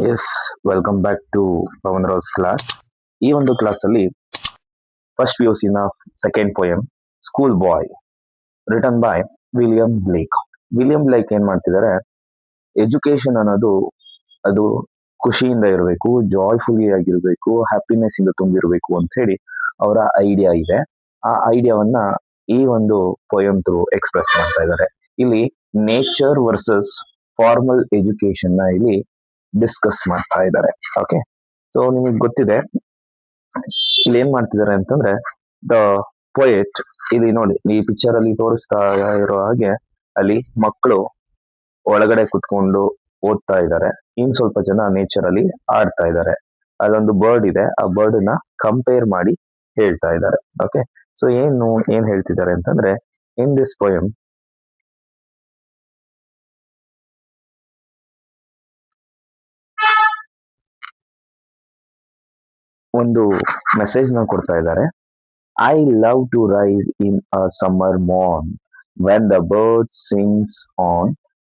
S, welcome back to Pavan Rao's class. ಈ ಒಂದು ಕ್ಲಾಸಲ್ಲಿ ಫಸ್ಟ್ ಪಿ ಯು ಸಿನ second poem school boy return by William Blake. William Blake ಏನ್ ಮಾಡ್ತಿದ್ದಾರೆ, ಎಜುಕೇಶನ್ ಅನ್ನೋದು ಅದು ಖುಷಿಯಿಂದ ಇರಬೇಕು, ಜಾಯ್ಫುಲಿ ಆಗಿರಬೇಕು, ಹ್ಯಾಪಿನೆಸ್ ಇಂದ ತುಂಬಿರಬೇಕು ಅಂತ ಹೇಳಿ ಅವರ ಐಡಿಯಾ ಇದೆ. ಆ ಐಡಿಯಾವನ್ನ ಈ ಒಂದು ಪೋಯಮ್ ಥ್ರೂ ಎಕ್ಸ್ಪ್ರೆಸ್ ಮಾಡ್ತಾ ಇದ್ದಾರೆ. ಇಲ್ಲಿ ನೇಚರ್ ವರ್ಸಸ್ ಫಾರ್ಮಲ್ ಎಜುಕೇಶನ್ ನ ಇಲ್ಲಿ ಡಿಸ್ಕಸ್ ಮಾಡ್ತಾ ಇದ್ದಾರೆ. ಓಕೆ, ಸೊ ನಿಮಗೆ ಗೊತ್ತಿದೆ ಇಲ್ಲಿ ಏನ್ ಮಾಡ್ತಿದ್ದಾರೆ ಅಂತಂದ್ರೆ, ದ ಪೊಯೆಟ್ ಇಲ್ಲಿ ನೋಡಿ, ಈ ಪಿಕ್ಚರ್ ಅಲ್ಲಿ ತೋರಿಸ್ತಾ ಇರೋ ಹಾಗೆ ಅಲ್ಲಿ ಮಕ್ಕಳು ಒಳಗಡೆ ಕುತ್ಕೊಂಡು ಓದ್ತಾ ಇದ್ದಾರೆ, ಇನ್ ಸ್ವಲ್ಪ ಜನ ನೇಚರ್ ಅಲ್ಲಿ ಆಡ್ತಾ ಇದ್ದಾರೆ. ಅಲ್ಲೊಂದು ಬರ್ಡ್ ಇದೆ, ಆ ಬರ್ಡ್ ನ ಕಂಪೇರ್ ಮಾಡಿ ಹೇಳ್ತಾ ಇದ್ದಾರೆ. ಓಕೆ, ಸೊ ಏನ್ ಹೇಳ್ತಿದ್ದಾರೆ ಅಂತಂದ್ರೆ, ಇನ್ ದಿಸ್ ಪೊಯಮ್ ಒಂದು ಮೆಸೇಜ್ ನ ಕೊಡ್ತಾ ಇದ್ದಾರೆ. I love to rise in a summer morn when the bird sings on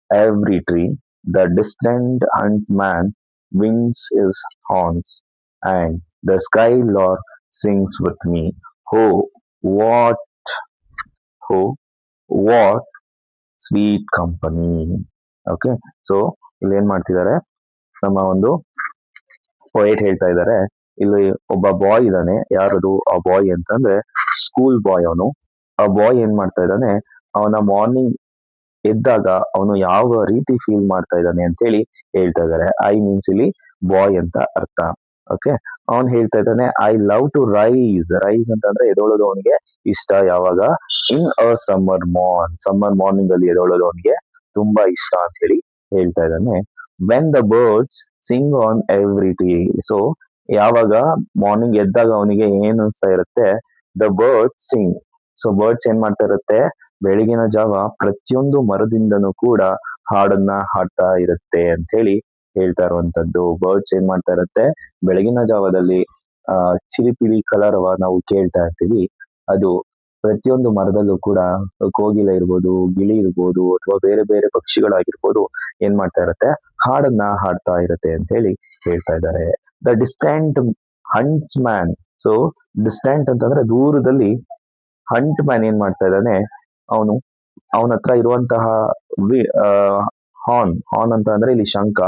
every tree, the distant huntsman winds his horns, and the skylark sings with me. Oh, what, oh, what sweet company. Okay, so ಇಲ್ಲಿ ಏನ್ ಮಾಡ್ತಿದ್ದಾರೆ, ನಮ್ಮ ಒಂದು poet ಹೇಳ್ತಾ ಇದ್ದಾರೆ, ಇಲ್ಲಿ ಒಬ್ಬ ಬಾಯ್ ಇದ್ದಾನೆ. ಯಾರದು ಆ ಬಾಯ್ ಅಂತಂದ್ರೆ ಸ್ಕೂಲ್ ಬಾಯ್. ಅವನು ಆ ಬಾಯ್ ಏನ್ ಮಾಡ್ತಾ ಇದ್ದಾನೆ, ಅವನ ಮಾರ್ನಿಂಗ್ ಎದ್ದಾಗ ಅವನು ಯಾವ ರೀತಿ ಫೀಲ್ ಮಾಡ್ತಾ ಇದ್ದಾನೆ ಅಂತ ಹೇಳಿ ಹೇಳ್ತಾ ಇದ್ದಾರೆ. ಐ ಮೀನ್ಸ್ ಇಲ್ಲಿ ಬಾಯ್ ಅಂತ ಅರ್ಥ. ಓಕೆ, ಅವನ್ ಹೇಳ್ತಾ ಇದ್ದಾನೆ, I love to rise. Rise ಅಂತಂದ್ರೆ ಎದೊಳೋದು ಅವನಿಗೆ ಇಷ್ಟ. ಯಾವಾಗ? ಇನ್ ಅ ಸಮ್ಮರ್ ಮಾರ್ನಿಂಗ್ ಅಲ್ಲಿ ಎದೊಳೋದು ಅವನಿಗೆ ತುಂಬಾ ಇಷ್ಟ ಅಂತ ಹೇಳಿ ಹೇಳ್ತಾ ಇದ್ದಾನೆ. When the birds Singh on every tree. So ಯಾವಾಗ ಮಾರ್ನಿಂಗ್ ಎದ್ದಾಗ ಅವನಿಗೆ ಏನ್ ಅನ್ಸ್ತಾ ಇರುತ್ತೆ, the bird Singh. So birds ಏನ್ ಮಾಡ್ತಾ ಇರುತ್ತೆ, ಬೆಳಗಿನ ಜಾವ ಪ್ರತಿಯೊಂದು ಮರದಿಂದನೂ ಕೂಡ ಹಾಡನ್ನ ಹಾಡ್ತಾ ಇರುತ್ತೆ ಅಂತ ಹೇಳಿ ಹೇಳ್ತಾ ಇರುವಂತದ್ದು. ಬರ್ಡ್ಸ್ ಏನ್ ಮಾಡ್ತಾ ಇರುತ್ತೆ, ಬೆಳಗಿನ ಜಾವದಲ್ಲಿ ಚಿಲಿಪಿಲಿ ಕಲರವ ನಾವು ಕೇಳ್ತಾ ಇರ್ತೀವಿ. ಅದು ಪ್ರತಿಯೊಂದು ಮರದಲ್ಲೂ ಕೂಡ ಕೋಗಿಲೆ ಇರ್ಬೋದು, ಗಿಳಿ ಇರ್ಬೋದು, ಅಥವಾ ಬೇರೆ ಬೇರೆ ಪಕ್ಷಿಗಳಾಗಿರ್ಬೋದು, ಏನ್ ಮಾಡ್ತಾ ಇರುತ್ತೆ, ಹಾಡನ್ನ ಹಾಡ್ತಾ ಇರುತ್ತೆ ಅಂತ ಹೇಳಿ ಹೇಳ್ತಾ ಇದ್ದಾರೆ. The distant hunts man. So distant ಅಂತಂದ್ರೆ ದೂರದಲ್ಲಿ, ಹಂಟ್ ಮ್ಯಾನ್ ಏನ್ ಮಾಡ್ತಾ ಇದ್ದಾನೆ, ಅವನು ಅವನ ಹತ್ರ ಇರುವಂತಹ ಹಾರ್ನ್ ಅಂತ ಅಂದ್ರೆ ಇಲ್ಲಿ ಶಂಖ,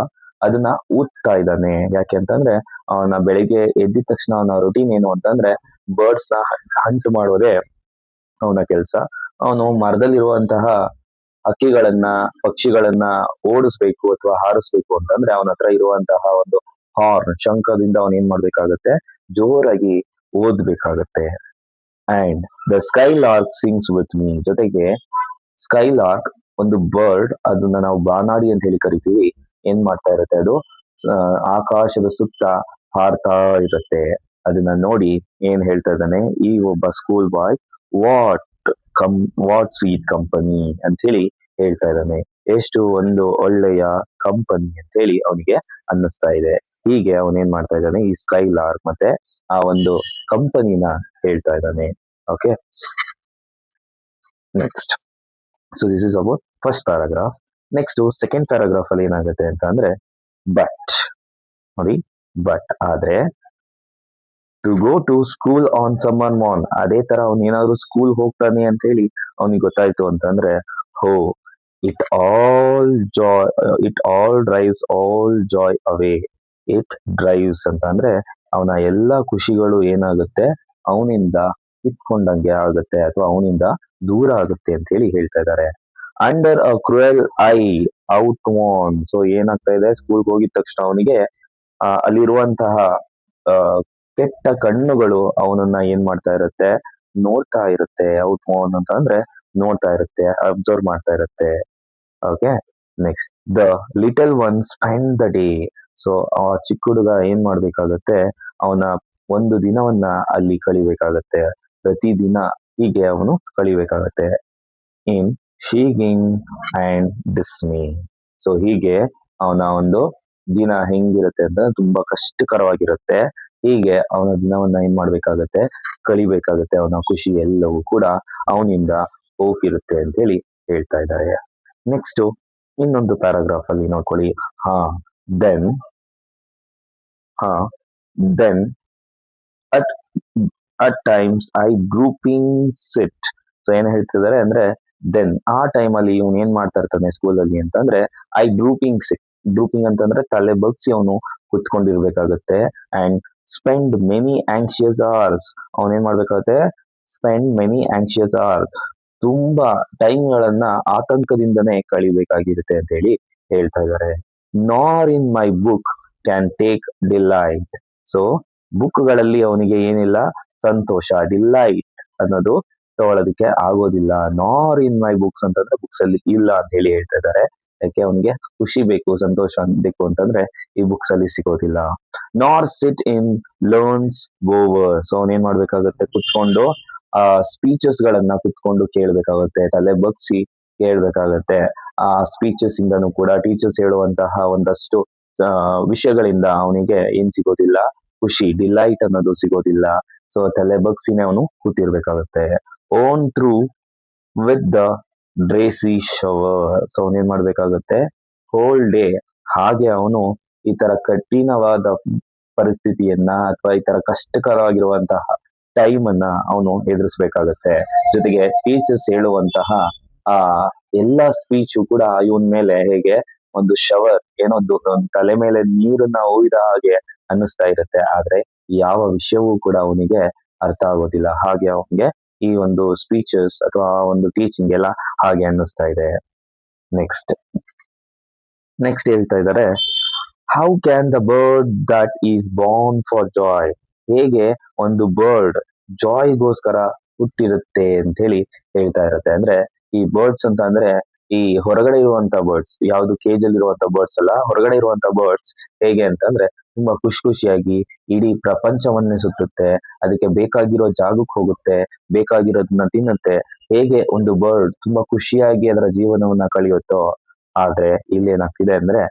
ಅದನ್ನ ಊದ್ತಾ ಇದ್ದಾನೆ. ಯಾಕೆ ಅಂತಂದ್ರೆ ಅವನ ಬೆಳಿಗ್ಗೆ ಎದ್ದಿದ ತಕ್ಷಣ ಅವನ ರೊಟೀನ್ ಏನು ಅಂತಂದ್ರೆ ಬರ್ಡ್ಸ್ ನ ಹಂಟ್ ಮಾಡೋದೇ ಅವನ ಕೆಲಸ. ಅವನು ಮರದಲ್ಲಿರುವಂತಹ ಹಕ್ಕಿಗಳನ್ನ, ಪಕ್ಷಿಗಳನ್ನ ಓಡಿಸ್ಬೇಕು ಅಥವಾ ಹಾರಿಸ್ಬೇಕು ಅಂತಂದ್ರೆ ಅವನ ಹತ್ರ ಇರುವಂತಹ ಒಂದು ಹಾರ್ನ್, ಶಂಖದಿಂದ ಅವನ್ ಏನ್ ಮಾಡ್ಬೇಕಾಗತ್ತೆ, ಜೋರಾಗಿ ಓದ್ಬೇಕಾಗತ್ತೆ. And the skylark sings with me. ಜೊತೆಗೆ ಸ್ಕೈ ಲಾರ್ಕ್ ಒಂದು ಬರ್ಡ್, ಅದನ್ನ ನಾವು ಬಾನಾಡಿ ಅಂತ ಹೇಳಿ ಕರಿತೀವಿ. ಏನ್ ಮಾಡ್ತಾ ಇರುತ್ತೆ, ಅದು ಆಕಾಶದ ಸುತ್ತ ಹಾರ್ತಾ ಇರುತ್ತೆ. ಅದನ್ನ ನೋಡಿ ಏನ್ ಹೇಳ್ತಾ ಇದ್ದಾನೆ ಈ ಒಬ್ಬ school boy, what what sweet company ಅಂತ ಹೇಳಿ ಹೇಳ್ತಾ ಇದ್ದಾನೆ. ಎಷ್ಟು ಒಂದು ಒಳ್ಳೆಯ ಕಂಪನಿ ಅಂತ ಹೇಳಿ ಅವನಿಗೆ ಅನ್ನಿಸ್ತಾ ಇದೆ. ಹೀಗೆ ಅವನೇನ್ ಮಾಡ್ತಾ ಇದ್ದಾನೆ, ಈ ಸ್ಕೈ ಲಾರ್ಕ್ ಮತ್ತೆ ಆ ಒಂದು ಕಂಪನಿನ ಹೇಳ್ತಾ ಇದ್ದಾನೆ. Okay, next. So this is about first paragraph. Next second paragraph ಅಲ್ಲಿ ಏನಾಗುತ್ತೆ ಅಂತ ಅಂದ್ರೆ, ಬಟ್ ನೋಡಿ, ಬಟ್ ಆದ್ರೆ to go to school on summer morn. ಅದೇ ತರ ಅವ್ನು ಏನಾದ್ರು ಸ್ಕೂಲ್ ಹೋಗ್ತಾನೆ ಅಂತ ಹೇಳಿ ಅವ್ನಿಗೆ ಗೊತ್ತಾಯ್ತು ಅಂತಂದ್ರೆ, ಹೋ it all drives all Joy away. It drives ಅಂತ ಅಂದ್ರೆ ಅವನ ಎಲ್ಲಾ ಖುಷಿಗಳು ಏನಾಗುತ್ತೆ, ಅವನಿಂದ ಕಿತ್ಕೊಂಡಂಗೆ ಆಗುತ್ತೆ ಅಥವಾ ಅವನಿಂದ ದೂರ ಆಗುತ್ತೆ ಅಂತ ಹೇಳಿ ಹೇಳ್ತಾ ಇದ್ದಾರೆ. Under a cruel eye outworn. So ಏನಾಗ್ತಾ ಇದೆ, ಸ್ಕೂಲ್ಗೆ ಹೋಗಿದ ತಕ್ಷಣ ಅವನಿಗೆ ಅಲ್ಲಿರುವಂತಹ ಕೆಟ್ಟ ಕಣ್ಣುಗಳು ಅವನನ್ನ ಏನ್ ಮಾಡ್ತಾ ಇರುತ್ತೆ, ನೋಡ್ತಾ ಇರುತ್ತೆ. ಔಟ್ ವಾನ್ ಅಂತ ಅಂದ್ರೆ ನೋಡ್ತಾ ಇರುತ್ತೆ, ಅಬ್ಸರ್ವ್ ಮಾಡ್ತಾ ಇರುತ್ತೆ. Okay, next the little one spend the day. So ಆ ಚಿಕ್ಕ ಹುಡುಗ ಏನ್ ಮಾಡ್ಬೇಕಾಗತ್ತೆ, ಅವನ ಒಂದು ದಿನವನ್ನ ಅಲ್ಲಿ ಕಳಿಬೇಕಾಗತ್ತೆ. ಪ್ರತಿ ದಿನ ಹೀಗೆ ಅವನು ಕಳಿಬೇಕಾಗತ್ತೆ. ಇನ್ ಶೀಗಿಂಗ್ ಅಂಡ್ ಡಿಸ್ಮೇ. ಸೊ ಹೀಗೆ ಅವನ ಒಂದು ದಿನ ಹೆಂಗಿರುತ್ತೆ ಅಂತ ತುಂಬಾ ಕಷ್ಟಕರವಾಗಿರುತ್ತೆ. ಹೀಗೆ ಅವನ ದಿನವನ್ನ ಏನ್ ಮಾಡ್ಬೇಕಾಗತ್ತೆ, ಕಳಿಬೇಕಾಗತ್ತೆ. ಅವನ ಖುಷಿ ಎಲ್ಲವೂ ಕೂಡ ಅವನಿಂದ ಹೋಗಿರುತ್ತೆ ಅಂತ ಹೇಳಿ ಹೇಳ್ತಾ ಇದ್ದಾರೆ. ನೆಕ್ಸ್ಟ್ ಇನ್ನೊಂದು ಪ್ಯಾರಾಗ್ರಾಫ್ ಅಲ್ಲಿ ನೋಡ್ಕೊಳ್ಳಿ. Then huh, then at at times I grouping sit. So ಏನ್ ಹೇಳ್ತಿದ್ದಾರೆ ಅಂದ್ರೆ ದೆನ್ ಆ ಟೈಮಲ್ಲಿ ಇವನು ಏನ್ ಮಾಡ್ತಾ ಇರ್ತಾನೆ ಸ್ಕೂಲಲ್ಲಿ ಅಂತಂದ್ರೆ ಐ ಗ್ರೂಪಿಂಗ್ ಸಿಟ್. ಗ್ರೂಪಿಂಗ್ ಅಂತಂದ್ರೆ ತಲೆ ಬಗ್ಸಿ ಅವನು ಕುತ್ಕೊಂಡಿರ್ಬೇಕಾಗತ್ತೆ. And spend many anxious hours. ಅವನ್ ಏನ್ ಮಾಡ್ಬೇಕಾಗತ್ತೆ, ಸ್ಪೆಂಡ್ ಮೆನಿ ಆಂಕ್ಷಿಯಸ್ ಅವರ್ಸ್, ತುಂಬಾ ಟೈಮ್ಗಳನ್ನ ಆತಂಕದಿಂದನೇ ಕಳಿಬೇಕಾಗಿರುತ್ತೆ ಅಂತ ಹೇಳಿ ಹೇಳ್ತಾ ಇದ್ದಾರೆ. Nor in my book can take delight. So ಬುಕ್ಗಳಲ್ಲಿ ಅವನಿಗೆ ಏನಿಲ್ಲ, ಸಂತೋಷ, ಡಿಲೈಟ್ ಅನ್ನೋದು ತಗೊಳ್ಳೋದಕ್ಕೆ ಆಗೋದಿಲ್ಲ. ನಾರ್ ಇನ್ ಮೈ ಬುಕ್ಸ್ ಅಂತಂದ್ರೆ ಬುಕ್ಸ್ ಅಲ್ಲಿ ಇಲ್ಲ ಅಂತ ಹೇಳಿ ಹೇಳ್ತಾ ಇದ್ದಾರೆ. ಯಾಕೆ ಅವನಿಗೆ ಖುಷಿ ಬೇಕು, ಸಂತೋಷ ಬೇಕು ಅಂತಂದ್ರೆ ಈ ಬುಕ್ಸ್ ಅಲ್ಲಿ ಸಿಗೋದಿಲ್ಲ. ನಾರ್ ಸಿಟ್ ಇನ್ ಲರ್ನ್ಸ್ ಗೋವರ್. ಸೊ ಅವನ್ ಏನ್ ಮಾಡ್ಬೇಕಾಗತ್ತೆ, ಕುತ್ಕೊಂಡು ಆ ಸ್ಪೀಚಸ್ ಗಳನ್ನ ಕುತ್ಕೊಂಡು ಕೇಳ್ಬೇಕಾಗತ್ತೆ, ತಲೆ ಬಗ್ಸಿ ಕೇಳ್ಬೇಕಾಗತ್ತೆ. ಆ ಸ್ಪೀಚಸ್ ಇಂದನೂ ಕೂಡ ಟೀಚರ್ಸ್ ಹೇಳುವಂತಹ ಒಂದಷ್ಟು ವಿಷಯಗಳಿಂದ ಅವನಿಗೆ ಏನ್ ಸಿಗೋದಿಲ್ಲ, ಖುಷಿ, ಡಿಲೈಟ್ ಅನ್ನೋದು ಸಿಗೋದಿಲ್ಲ. ಸೊ ತಲೆ ಬಗ್ಸಿನೇ ಅವನು ಕೂತಿರ್ಬೇಕಾಗತ್ತೆ. Worn through with the dreary shower. So ಅವನ್ ಏನ್ ಮಾಡ್ಬೇಕಾಗತ್ತೆ, ಹೋಲ್ ಡೇ ಹಾಗೆ ಅವನು ಈ ತರ ಕಠಿಣವಾದ ಪರಿಸ್ಥಿತಿಯನ್ನ ಅಥವಾ ಈ ತರ ಕಷ್ಟಕರವಾಗಿರುವಂತಹ ಟೈಮ್ ಅನ್ನ ಅವನು ಎದುರಿಸ್ಬೇಕಾಗತ್ತೆ. ಜೊತೆಗೆ ಟೀಚರ್ಸ್ ಹೇಳುವಂತಹ ಆ ಎಲ್ಲಾ ಸ್ಪೀಚು ಕೂಡ ಇವನ್ ಮೇಲೆ ಹೇಗೆ ಒಂದು ಶವರ್, ಏನೊಂದು ತಲೆ ಮೇಲೆ ನೀರನ್ನ ಒಯ್ದ ಹಾಗೆ ಅನ್ನಿಸ್ತಾ ಇರುತ್ತೆ. ಆದ್ರೆ ಯಾವ ವಿಷಯವೂ ಕೂಡ ಅವನಿಗೆ ಅರ್ಥ ಆಗೋದಿಲ್ಲ. ಹಾಗೆ ಅವನಿಗೆ ಈ ಒಂದು ಸ್ಪೀಚಸ್ ಅಥವಾ ಒಂದು ಟೀಚಿಂಗ್ ಎಲ್ಲ ಹಾಗೆ ಅನ್ನಿಸ್ತಾ ಇದೆ. ನೆಕ್ಸ್ಟ್ ಹೇಳ್ತಾ ಇದ್ದಾರೆ, how can the bird that is Born for Joy. ಹೇಗೆ ಒಂದು ಬರ್ಡ್ ಜಾಯ್ಗೋಸ್ಕರ ಹುಟ್ಟಿರುತ್ತೆ ಅಂತ ಹೇಳಿ ಹೇಳ್ತಾ ಇರುತ್ತೆ. ಅಂದ್ರೆ ಈ ಬರ್ಡ್ಸ್ ಅಂತ ಅಂದ್ರೆ ಈ ಹೊರಗಡೆ ಇರುವಂತ ಬರ್ಡ್ಸ್, ಯಾವ್ದು ಕೇಜ್ ಅಲ್ಲಿ ಇರುವಂತ ಬರ್ಡ್ಸ್ ಅಲ್ಲ, ಹೊರಗಡೆ ಇರುವಂತ ಬರ್ಡ್ಸ್ ಹೇಗೆ ಅಂತಂದ್ರೆ ತುಂಬಾ ಖುಷಿಯಾಗಿ ಇಡೀ ಪ್ರಪಂಚವನ್ನೇ ಸುತ್ತುತ್ತೆ, ಅದಕ್ಕೆ ಬೇಕಾಗಿರೋ ಜಾಗಕ್ಕೆ ಹೋಗುತ್ತೆ, ಬೇಕಾಗಿರೋದನ್ನ ತಿನ್ನುತ್ತೆ. ಹೇಗೆ ಒಂದು ಬರ್ಡ್ ತುಂಬಾ ಖುಷಿಯಾಗಿ ಅದರ ಜೀವನವನ್ನ ಕಳೆಯುತ್ತೋ, ಆದ್ರೆ ಇಲ್ಲಿ ಏನಾಗ್ತಿದೆ ಅಂದ್ರೆ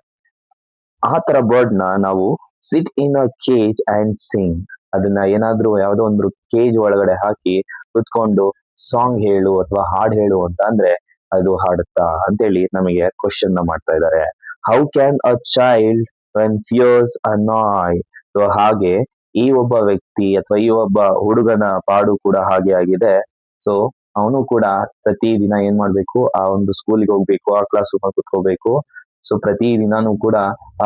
ಆ ತರ ಬರ್ಡ್ ನ ನಾವು ಸಿಟ್ ಇನ್ ಅ ಕೇಜ್ ಅಂಡ್ ಸಿಂಗ್, ಅದನ್ನ ಏನಾದ್ರೂ ಯಾವ್ದೋ ಒಂದು ಕೇಜ್ ಒಳಗಡೆ ಹಾಕಿ ಕುತ್ಕೊಂಡು ಸಾಂಗ್ ಹೇಳು ಅಥವಾ ಹಾಡ್ ಹೇಳು ಅಂತ ಅಂದ್ರೆ ಅದು ಹಾಡುತ್ತಾ ಅಂತೇಳಿ ನಮಗೆ ಕ್ವಶನ್ ನ ಮಾಡ್ತಾ ಇದ್ದಾರೆ. How can a child when fears annoy. So ಹಾಗೆ ಈ ಒಬ್ಬ ವ್ಯಕ್ತಿ ಅಥವಾ ಈ ಒಬ್ಬ ಹುಡುಗನ ಪಾಡು ಕೂಡ ಹಾಗೆ ಆಗಿದೆ. ಸೊ ಅವನು ಕೂಡ ಪ್ರತಿ ದಿನ ಏನ್ ಮಾಡ್ಬೇಕು, ಆ ಒಂದು ಸ್ಕೂಲಿಗೆ ಹೋಗ್ಬೇಕು, ಆ ಕ್ಲಾಸ್ ರೂಮ್ ಕುತ್ಕೋಬೇಕು. ಸೊ ಪ್ರತಿ ದಿನಾನು ಕೂಡ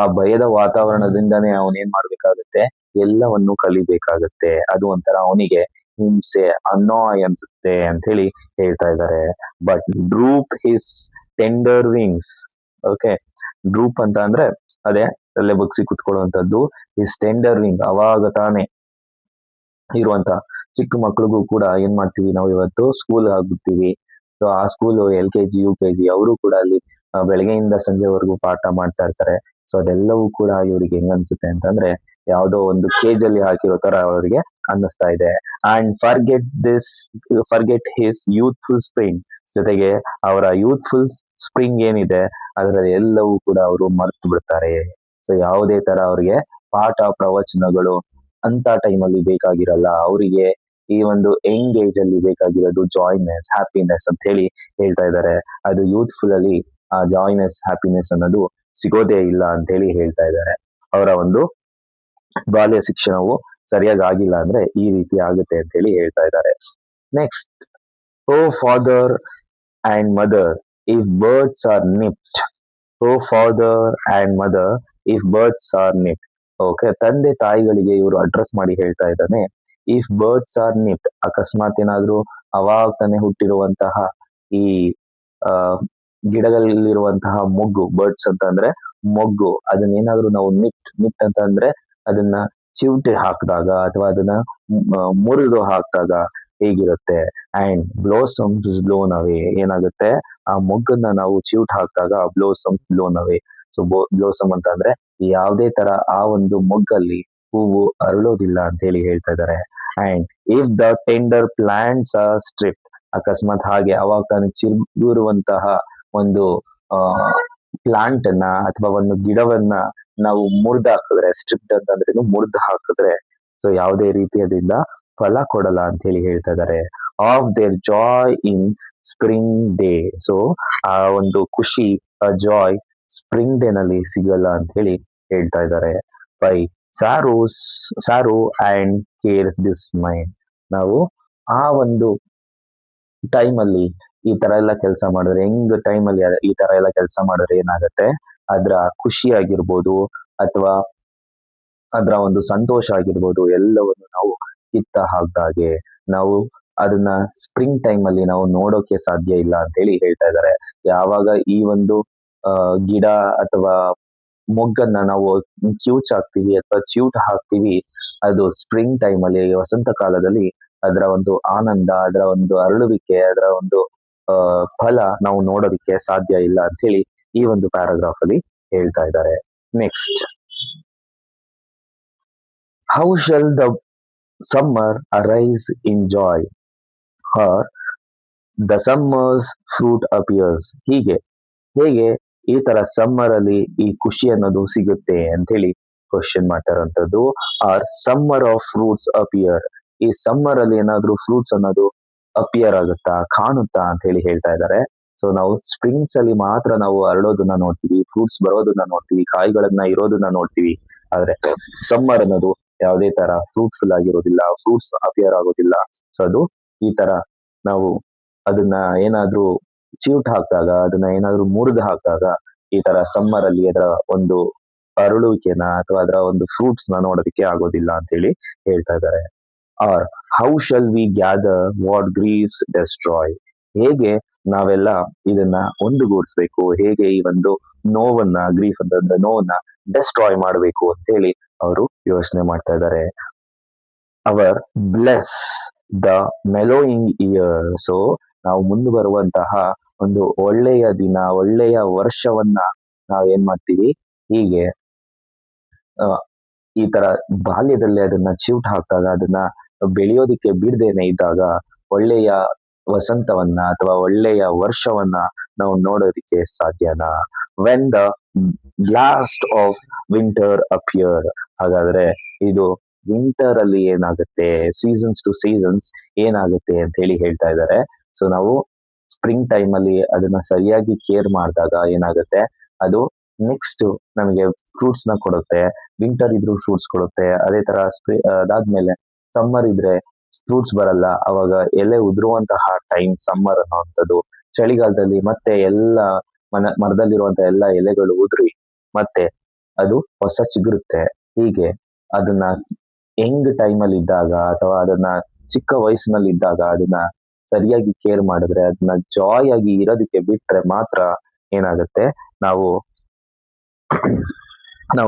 ಆ ಭಯದ ವಾತಾವರಣದಿಂದಾನೇ ಅವನ್ ಏನ್ ಮಾಡ್ಬೇಕಾಗತ್ತೆ, ಎಲ್ಲವನ್ನು ಕಲಿಬೇಕಾಗತ್ತೆ. ಅದು ಒಂಥರ ಅವನಿಗೆ ಹಿಂಸೆ, ಅನಾಯ್ ಅನ್ಸುತ್ತೆ ಅಂತ ಹೇಳಿ ಹೇಳ್ತಾ ಇದ್ದಾರೆ. But droop his tender wings. Okay, droop ಅಂತ ಅಂದ್ರೆ ಅದೇ ತಲೆ ಬಗ್ಸಿ ಕುತ್ಕೊಳ್ಳುವಂತದ್ದು. ಹಿಸ್ ಟೆಂಡರ್ ವಿಂಗ್, ಅವಾಗ ತಾನೇ ಇರುವಂತ ಚಿಕ್ಕ ಮಕ್ಳಿಗೂ ಕೂಡ ಏನ್ ಮಾಡ್ತೀವಿ ನಾವು ಇವತ್ತು, ಸ್ಕೂಲ್ ಹಾಕ್ಬಿಡ್ತೀವಿ. ಸೊ ಆ ಸ್ಕೂಲ್ LKG UKG ಅವರು ಕೂಡ ಅಲ್ಲಿ ಬೆಳಗ್ಗೆಯಿಂದ ಸಂಜೆವರೆಗೂ ಪಾಠ ಮಾಡ್ತಾ ಇರ್ತಾರೆ. ಸೊ ಅದೆಲ್ಲವೂ ಕೂಡ ಇವ್ರಿಗೆ ಹೆಂಗ್ ಅನ್ಸುತ್ತೆ ಅಂತಂದ್ರೆ ಯಾವ್ದೋ ಒಂದು ಕೇಜ್ ಅಲ್ಲಿ ಹಾಕಿರೋ ತರ ಅವರಿಗೆ ಅನ್ನಿಸ್ತಾ ಇದೆ. And forget his youthful spring. ಜೊತೆಗೆ ಅವರ ಯೂತ್ಫುಲ್ ಸ್ಪ್ರಿಂಗ್ ಏನಿದೆ ಅದರಲ್ಲಿ ಎಲ್ಲವೂ ಕೂಡ ಅವರು ಮರ್ತು ಬಿಡ್ತಾರೆ. ಸೊ ಯಾವುದೇ ತರ ಅವ್ರಿಗೆ ಪಾಠ ಪ್ರವಚನಗಳು ಅಂತ ಟೈಮಲ್ಲಿ ಬೇಕಾಗಿರಲ್ಲ. ಅವರಿಗೆ ಈ ಒಂದು ಯಂಗ್ ಏಜ್ ಅಲ್ಲಿ ಬೇಕಾಗಿರೋದು ಜಾಯ್ನೆಸ್, ಹ್ಯಾಪಿನೆಸ್ ಅಂತ ಹೇಳಿ ಹೇಳ್ತಾ ಇದ್ದಾರೆ. ಅದು ಯೂತ್ಫುಲ್ ಅಲ್ಲಿ ಆ ಜಾಯ್ನೆಸ್, ಹ್ಯಾಪಿನೆಸ್ ಅನ್ನೋದು ಸಿಗೋದೇ ಇಲ್ಲ ಅಂತ ಹೇಳಿ ಹೇಳ್ತಾ ಇದ್ದಾರೆ. ಅವರ ಒಂದು ಬಾಲ್ಯ ಶಿಕ್ಷಣವು ಸರಿಯಾಗಿ ಆಗಿಲ್ಲ ಅಂದ್ರೆ ಈ ರೀತಿ ಆಗುತ್ತೆ ಅಂತ ಹೇಳಿ ಹೇಳ್ತಾ ಇದ್ದಾರೆ. Next, O father and mother if birds are nipped. O father and mother if birds are nipped. Okay, ತಂದೆ ತಾಯಿಗಳಿಗೆ ಇವರು ಅಡ್ರೆಸ್ ಮಾಡಿ ಹೇಳ್ತಾ ಇದ್ದಾನೆ. ಇಫ್ ಬರ್ಡ್ಸ್ ಆರ್ ನಿಪ್ಟ್, ಅಕಸ್ಮಾತ್ ಏನಾದ್ರೂ ಅವಾಗ ತಾನೇ ಹುಟ್ಟಿರುವಂತಹ ಈ ಗಿಡಗಳಲ್ಲಿರುವಂತಹ ಮೊಗ್ಗು, ಬರ್ಡ್ಸ್ ಅಂತ ಅಂದ್ರೆ ಮೊಗ್ಗು, ಅದನ್ನ ಏನಾದ್ರೂ ನಾವು ನಿಟ್ ಅಂತ ಅಂದ್ರೆ ಅದನ್ನ ಚಿವುಟಿ ಹಾಕಿದಾಗ ಅಥವಾ ಅದನ್ನ ಮುರಿದು ಹಾಕಿದಾಗ ಹೇಗಿರುತ್ತೆ. ಅಂಡ್ ಬ್ಲೋಸಮ್ಸ್ ಬ್ಲೋನ್ ಅವೇ, ಏನಾಗುತ್ತೆ ಆ ಮೊಗ್ಗನ್ನ ನಾವು ಚಿವುಟ್ ಹಾಕಿದಾಗ ಬ್ಲೋಸಮ್ಸ್ ಬ್ಲೋನ್ ಅವೇ. ಸೊ ಬ್ಲೋಸಮ್ ಅಂತ ಅಂದ್ರೆ ಯಾವುದೇ ತರ ಆ ಒಂದು ಮೊಗ್ಗಲ್ಲಿ ಹೂವು ಅರಳೋದಿಲ್ಲ ಅಂತ ಹೇಳಿ ಹೇಳ್ತಾ ಇದ್ದಾರೆ. And if the tender plants are stripped, ಅಕಸ್ಮಾತ್ ಹಾಗೆ ಅವಾಗ ಚಿಗುರುವಂತಹ ಒಂದು ಪ್ಲಾಂಟ್ ಅನ್ನ ಅಥವಾ ಒಂದು ಗಿಡವನ್ನ ನಾವು ಮುರಿದು ಹಾಕಿದ್ರೆ, ಸ್ಟ್ರಿಪ್ಟ್ ಅಂತಂದ್ರೆ ಮುರಿದು ಹಾಕಿದ್ರೆ, ಸೊ ಯಾವುದೇ ರೀತಿಯದಿಂದ ಫಲ ಕೊಡಲ್ಲ ಅಂತ ಹೇಳಿ ಹೇಳ್ತಾ ಇದ್ದಾರೆ. Of their Joy in spring day. So ಆ ಒಂದು ಖುಷಿ, ಆ ಜಾಯ್ ಸ್ಪ್ರಿಂಗ್ ಡೇ ನಲ್ಲಿ ಸಿಗಲ್ಲ ಅಂತ ಹೇಳಿ ಹೇಳ್ತಾ ಇದ್ದಾರೆ. By sorrows sorrow and care's dismay. ನಾವು ಆ ಒಂದು ಟೈಮಲ್ಲಿ ಈ ತರ ಎಲ್ಲ ಕೆಲಸ ಮಾಡಿದ್ರೆ ಹೆಂಗ್ ಟೈಮಲ್ಲಿ ಈ ತರ ಎಲ್ಲ ಕೆಲಸ ಮಾಡಿದ್ರೆ ಏನಾಗುತ್ತೆ, ಅದ್ರ ಖುಷಿ ಆಗಿರ್ಬೋದು ಅಥವಾ ಅದ್ರ ಒಂದು ಸಂತೋಷ ಆಗಿರ್ಬೋದು ಎಲ್ಲವನ್ನು ನಾವು ಕಿತ್ತ ಹಾಕ್ದಾಗೆ ನಾವು ಅದನ್ನ ಸ್ಪ್ರಿಂಗ್ ಟೈಮ್ ಅಲ್ಲಿ ನಾವು ನೋಡೋಕೆ ಸಾಧ್ಯ ಇಲ್ಲ ಅಂತ ಹೇಳಿ ಹೇಳ್ತಾ ಇದ್ದಾರೆ. ಯಾವಾಗ ಈ ಒಂದು ಗಿಡ ಅಥವಾ ಮೊಗ್ಗನ್ನ ನಾವು ಕ್ಯೂಚ್ ಹಾಕ್ತಿವಿ ಅಥವಾ ಚ್ಯೂಟ್ ಹಾಕ್ತಿವಿ, ಅದು ಸ್ಪ್ರಿಂಗ್ ಟೈಮ್ ಅಲ್ಲಿ ವಸಂತ ಕಾಲದಲ್ಲಿ ಅದರ ಒಂದು ಆನಂದ, ಅದರ ಒಂದು ಅರಳುವಿಕೆ, ಅದರ ಒಂದು ಫಲ ನಾವು ನೋಡೋದಕ್ಕೆ ಸಾಧ್ಯ ಇಲ್ಲ ಅಂತ ಹೇಳಿ ಈ ಒಂದು ಪ್ಯಾರಾಗ್ರಾಫ್ ಅಲ್ಲಿ ಹೇಳ್ತಾ ಇದ್ದಾರೆ. Next, how shall the summer arise in Joy are the summers fruit appears. ಹೇಗೆ ಈ ತರ ಸಮ್ಮರ್ ಅಲ್ಲಿ ಈ ಖುಷಿ ಅನ್ನೋದು ಸಿಗುತ್ತೆ ಅಂತ ಹೇಳಿ ಕ್ವಶನ್ ಮಾಡ್ತಾರಂತದ್ದು. Or summer of fruits appear, ಈ ಸಮ್ಮರ್ ಅಲ್ಲಿ ಏನಾದ್ರೂ ಫ್ರೂಟ್ಸ್ ಅನ್ನೋದು ಅಪಿಯರ್ ಆಗುತ್ತಾ, ಕಾಣುತ್ತಾ ಅಂತ ಹೇಳಿ ಹೇಳ್ತಾ ಇದ್ದಾರೆ. ಸೊ ನಾವು ಸ್ಪ್ರಿಂಗ್ಸ್ ಅಲ್ಲಿ ಮಾತ್ರ ನಾವು ಅರಳೋದನ್ನ ನೋಡ್ತೀವಿ, ಫ್ರೂಟ್ಸ್ ಬರೋದನ್ನ ನೋಡ್ತೀವಿ, ಕಾಯಿಗಳನ್ನ ಇರೋದನ್ನ ನೋಡ್ತೀವಿ. ಆದ್ರೆ ಸಮ್ಮರ್ ಅನ್ನೋದು ಯಾವುದೇ ತರ ಫ್ರೂಟ್ಫುಲ್ ಆಗಿರೋದಿಲ್ಲ, ಫ್ರೂಟ್ಸ್ ಅಪಿಯರ್ ಆಗೋದಿಲ್ಲ. ಸೊ ಅದು ಈ ತರ ನಾವು ಅದನ್ನ ಏನಾದ್ರೂ ಚ್ಯೂಟ್ ಹಾಕಿದಾಗ, ಅದನ್ನ ಏನಾದ್ರೂ ಮುರಿದು ಹಾಕಿದಾಗ ಈ ತರ ಸಮ್ಮರ್ ಅಲ್ಲಿ ಅದರ ಒಂದು ಅರಳುವಿಕೆನ ಅಥವಾ ಅದರ ಒಂದು ಫ್ರೂಟ್ಸ್ ನ ನೋಡೋದಕ್ಕೆ ಆಗೋದಿಲ್ಲ ಅಂತ ಹೇಳಿ ಹೇಳ್ತಾ ಇದ್ದಾರೆ. Or how shall we gather what grieves destroy, ಹೇಗೆ ನಾವೆಲ್ಲ ಇದನ್ನ ಒಂದುಗೂಡಿಸ್ಬೇಕು, ಹೇಗೆ ಈ ಒಂದು ನೋವನ್ನ, ಗ್ರೀಫ್ ಅಂತಂದ್ರೆ ನೋವನ್ನ ಡೆಸ್ಟ್ರಾಯ್ ಮಾಡಬೇಕು ಅಂತ ಹೇಳಿ ಅವರು ಯೋಚನೆ ಮಾಡ್ತಾ ಇದ್ದಾರೆ. Or bless the mellowing year, so ನಾವು ಮುಂದೆ ಬರುವಂತಹ ಒಂದು ಒಳ್ಳೆಯ ದಿನ, ಒಳ್ಳೆಯ ವರ್ಷವನ್ನ ನಾವೇನ್ ಮಾಡ್ತೀವಿ, ಹೀಗೆ ಈ ತರ ಬಾಲ್ಯದಲ್ಲಿ ಅದನ್ನ ಚ್ಯೂಟ್ ಹಾಕಿದಾಗ, ಅದನ್ನ ಬೆಳೆಯೋದಿಕ್ಕೆ ಬಿಡದೇನೆ ಇದ್ದಾಗ ಒಳ್ಳೆಯ ವಸಂತವನ್ನ ಅಥವಾ ಒಳ್ಳೆಯ ವರ್ಷವನ್ನ ನಾವು ನೋಡೋದಿಕ್ಕೆ ಸಾಧ್ಯನಾ? When the blast of winter appear, ಹಾಗಾದ್ರೆ ಇದು ವಿಂಟರ್ ಅಲ್ಲಿ ಏನಾಗುತ್ತೆ, ಸೀಸನ್ಸ್ ಟು ಸೀಸನ್ಸ್ ಏನಾಗುತ್ತೆ ಅಂತ ಹೇಳಿ ಹೇಳ್ತಾ ಇದ್ದಾರೆ. ಸೊ ನಾವು ಸ್ಪ್ರಿಂಗ್ ಟೈಮ್ ಅಲ್ಲಿ ಅದನ್ನ ಸರಿಯಾಗಿ ಕೇರ್ ಮಾಡಿದಾಗ ಏನಾಗುತ್ತೆ, ಅದು ನೆಕ್ಸ್ಟ್ ನಮಗೆ ಫ್ರೂಟ್ಸ್ ನ ಕೊಡುತ್ತೆ. ವಿಂಟರ್ ಇದ್ರೂ ಫ್ರೂಟ್ಸ್ ಕೊಡುತ್ತೆ. ಅದೇ ತರ ಅದಾದ್ಮೇಲೆ ಸಮ್ಮರ್ ಇದ್ರೆ ಫ್ರೂಟ್ಸ್ ಬರಲ್ಲ, ಅವಾಗ ಎಲೆ ಉದುರುವಂತಹ ಟೈಮ್ ಸಮ್ಮರ್ ಅನ್ನೋವಂಥದ್ದು. ಚಳಿಗಾಲದಲ್ಲಿ ಮತ್ತೆ ಎಲ್ಲ ಮರದಲ್ಲಿರುವಂತಹ ಎಲ್ಲ ಎಲೆಗಳು ಉದುರಿ ಮತ್ತೆ ಅದು ಹೊಸ ಚಿಗುರುತ್ತೆ. ಹೀಗೆ ಅದನ್ನ ಯಂಗ್ ಟೈಮಲ್ಲಿ ಇದ್ದಾಗ ಅಥವಾ ಅದನ್ನ ಚಿಕ್ಕ ವಯಸ್ಸಿನಲ್ಲಿ ಇದ್ದಾಗ ಅದನ್ನ ಸರಿಯಾಗಿ ಕೇರ್ ಮಾಡಿದ್ರೆ, ಅದನ್ನ ಜಾಯ್ ಆಗಿ ಇರೋದಕ್ಕೆ ಬಿಟ್ರೆ ಮಾತ್ರ ಏನಾಗುತ್ತೆ, ನಾವು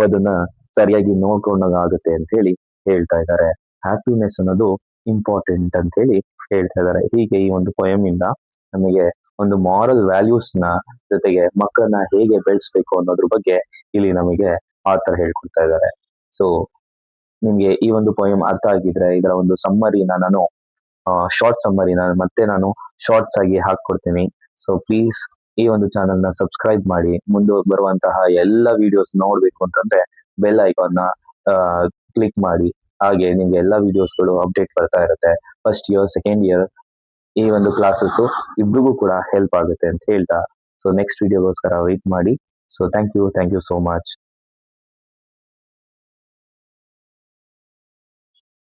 ಅದನ್ನ ಸರಿಯಾಗಿ ನೋಡ್ಕೊಂಡಾಗುತ್ತೆ ಅಂತ ಹೇಳಿ ಹೇಳ್ತಾ ಇದ್ದಾರೆ. ಹ್ಯಾಪಿನೆಸ್ ಅನ್ನೋದು ಇಂಪಾರ್ಟೆಂಟ್ ಅಂತ ಹೇಳಿ ಹೇಳ್ತಾ ಇದ್ದಾರೆ. ಹೀಗೆ ಈ ಒಂದು ಪೊಯಮ್ ಇಂದ ನಮಗೆ ಒಂದು ಮಾರಲ್ ವ್ಯಾಲ್ಯೂಸ್ ನ ಜೊತೆಗೆ ಮಕ್ಕಳನ್ನ ಹೇಗೆ ಬೆಳೆಸ್ಬೇಕು ಅನ್ನೋದ್ರ ಬಗ್ಗೆ ಇಲ್ಲಿ ನಮಗೆ ಆಥರ್ ಹೇಳ್ಕೊಡ್ತಾ ಇದ್ದಾರೆ. ಸೊ ನಿಮ್ಗೆ ಈ ಒಂದು ಪೊಯಮ್ ಅರ್ಥ ಆಗಿದ್ರೆ ಇದರ ಒಂದು ಸಮ್ಮರಿನ ನಾನು ಶಾರ್ಟ್ ಸಮ್ಮರಿನ ಮತ್ತೆ ನಾನು ಶಾರ್ಟ್ಸ್ ಆಗಿ ಹಾಕ್ಕೊಡ್ತೀನಿ. ಸೊ ಪ್ಲೀಸ್ ಈ ಒಂದು ಚಾನಲ್ ನ ಸಬ್ಸ್ಕ್ರೈಬ್ ಮಾಡಿ. ಮುಂದೆ ಬರುವಂತಹ ಎಲ್ಲ ವಿಡಿಯೋಸ್ ನೋಡ್ಬೇಕು ಅಂತಂದ್ರೆ ಬೆಲ್ ಐಕಾನ್ ನ ಕ್ಲಿಕ್ ಮಾಡಿ. ಹಾಗೆ ನಿಮ್ಗೆ ಎಲ್ಲ ವಿಡಿಯೋಸ್ಗಳು ಅಪ್ಡೇಟ್ ಬರ್ತಾ ಇರುತ್ತೆ. ಫಸ್ಟ್ ಇಯರ್, ಸೆಕೆಂಡ್ ಇಯರ್ ಈ ಒಂದು ಕ್ಲಾಸಸ್ ಇಬ್ರಿಗೂ ಕೂಡ ಹೆಲ್ಪ್ ಆಗುತ್ತೆ ಅಂತ ಹೇಳ್ತಾ, ಸೊ ನೆಕ್ಸ್ಟ್ ವಿಡಿಯೋಗೋಸ್ಕರ ವೆಯ್ಟ್ ಮಾಡಿ. So thank you so much.